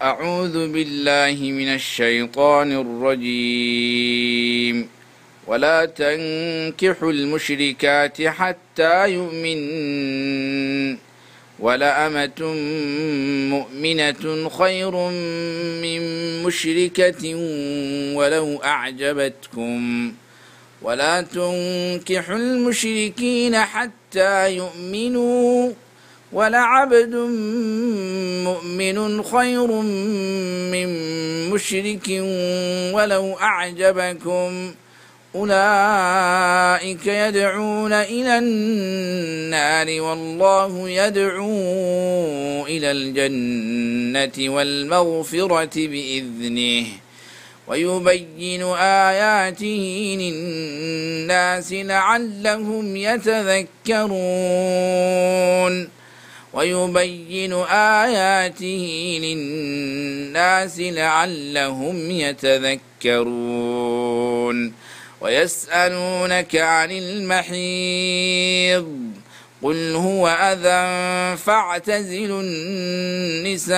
أعوذ بالله من الشيطان الرجيم. ولا تنكحوا المشركات حتى يؤمن ولأمة مؤمنة خير من مشركة ولو أعجبتكم ولا تنكحوا المشركين حتى يؤمنوا ولعبد مؤمن خير من مشرك ولو أعجبكم أولئك يدعون إلى النار والله يدعو إلى الجنة والمغفرة بإذنه ويبين آياته للناس لعلهم يتذكرون ويسألونك عن المحيض قل هو أذى فاعتزلوا النساء